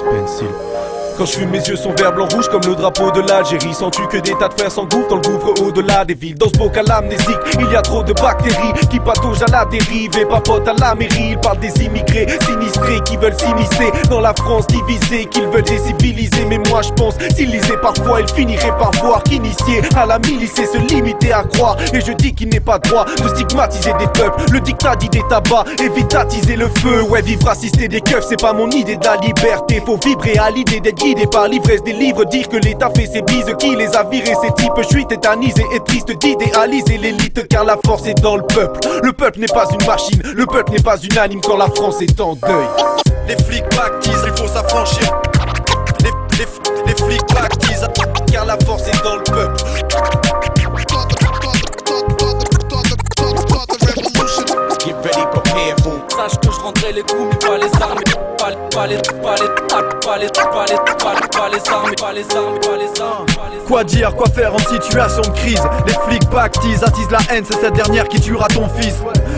Pencil. Quand je fume, mes yeux sont vert, blanc, rouge comme le drapeau de l'Algérie. Sens-tu que des tas de frères s'engouffrent dans le gouffre au-delà des villes? Dans ce bocal amnésique, il y a trop de bactéries qui pataugent à la dérive et papotent à la mairie. Ils parlent des immigrés sinistrés qui veulent s'immiscer dans la France divisée, qu'ils veulent déciviliser. Mais moi je pense, s'ils lisaient parfois, ils finiraient par voir qu'initier à la milice c'est se limiter à croire. Et je dis qu'il n'est pas droit de stigmatiser des peuples. Le dictat dit des tabacs, évite d'attiser le feu. Ouais, vivre assisté des keufs, c'est pas mon idée de la liberté. Faut vibrer à l'idée d'être guidé par l'ivresse des livres, dire que l'État fait ses bises, qui les a virés ces types. Je suis tétanisé et triste d'idéaliser l'élite, car la force est dans le peuple. Le peuple n'est pas une machine, le peuple n'est pas unanime quand la France est en deuil. Les flics baptisent, il faut s'affranchir. Les flics baptisent, car la force est dans le peuple. Get ready, prepare for. Sache que je rendrai les coups, mais pas les armes. Pas les armes. Quoi dire, quoi faire en situation de crise? Les flics pactisent, attisent la haine, c'est cette dernière qui tuera ton fils.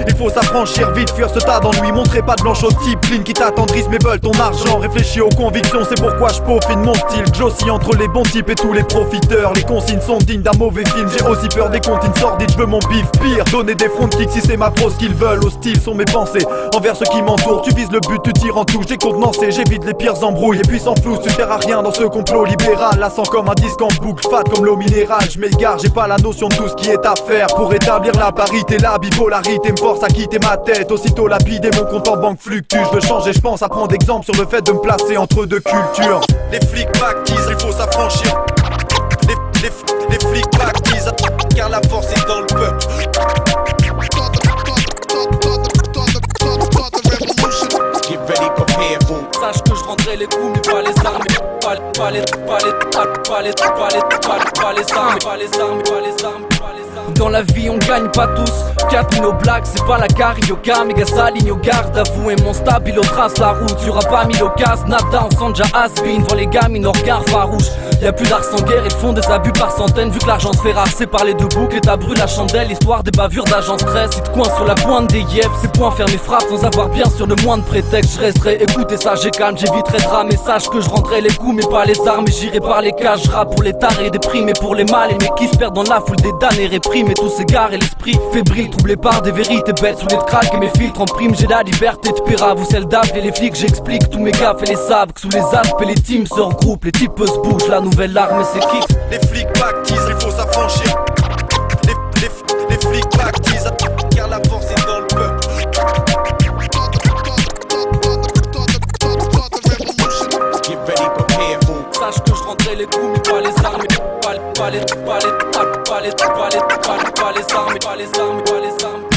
Il faut s'affranchir vite, fuir ce tas d'ennuis. Montrer pas de blanche au type clean qui t'attendrissent mais veulent ton argent. Réfléchis aux convictions, c'est pourquoi je peaufine mon style. J'oscille entre les bons types et tous les profiteurs. Les consignes sont dignes d'un mauvais film. J'ai aussi peur des comptines sordides, je veux mon bif pire. Donner des front kicks si c'est ma pro, ce qu'ils veulent. Hostiles sont mes pensées envers ceux qui m'entourent. Tu vises le but, tu tires en touche. J'ai contenancé, j'évite les pires embrouilles. Et puis sans flou, tu sers à rien dans ce complot libéral. Lassant comme un disque en boucle, fat comme l'eau minérale. Je m'égare, j'ai pas la notion de tout ce qui est à faire pour établir la parité, la bipolarité me force à quitter ma tête. Aussitôt lapidé, mon compte en banque fluctue. Je veux changer, je pense à prendre exemple sur le fait de me placer entre deux cultures. Les flics baptisent, il faut s'affranchir. Les flics baptisent, car la force est dans le peuple. Get ready, prepare for. Sache que je rendrai les coups, mais pas les armes. Pas les armes. Dans la vie on gagne pas tous. 4 nos blagues c'est pas la carioca. Méga s'aligne au garde à vous et mon stabilo trace la route. Y'aura pas mis l'occasion, nada on sent déjà has-been. Devant les gamines au regard farouche. Y'a plus d'art sans guerre, ils font des abus par centaines. Vu que l'argent se fait rare, c'est par les deux boucles. Et t'as brûlé la chandelle, histoire des bavures d'agents stress. Ils te coincent sur la pointe des yeux. C'est point faire mes frappes sans avoir bien sûr le moindre prétexte. Je resterai, écoutez ça, j'ai calme, j'éviterai de ramer. Sache que je rendrai les coups mais pas les armes. Et j'irai par les cages, je rappe pour les tarés déprimés, pour les mal aimés qui se perdent dans la foule des damnés réprimés. Tous s'égarent et l'esprit fébrile, troublé par des vérités bêtes. Sous les craques et mes filtres en prime, j'ai la liberté de pire. Vous celle d'appeler les flics, j'explique tous mes gaffes et les savent. Que sous les aspects les teams se regroupent, les types se bougent. La nouvelle arme c'est kick. Les flics baptisent, il faut s'affranchir. Les flics baptisent, car la force est dans le peuple. Get ready, prepare for. Sache que je rendrai les coups mais pas les armes. Pas les armes.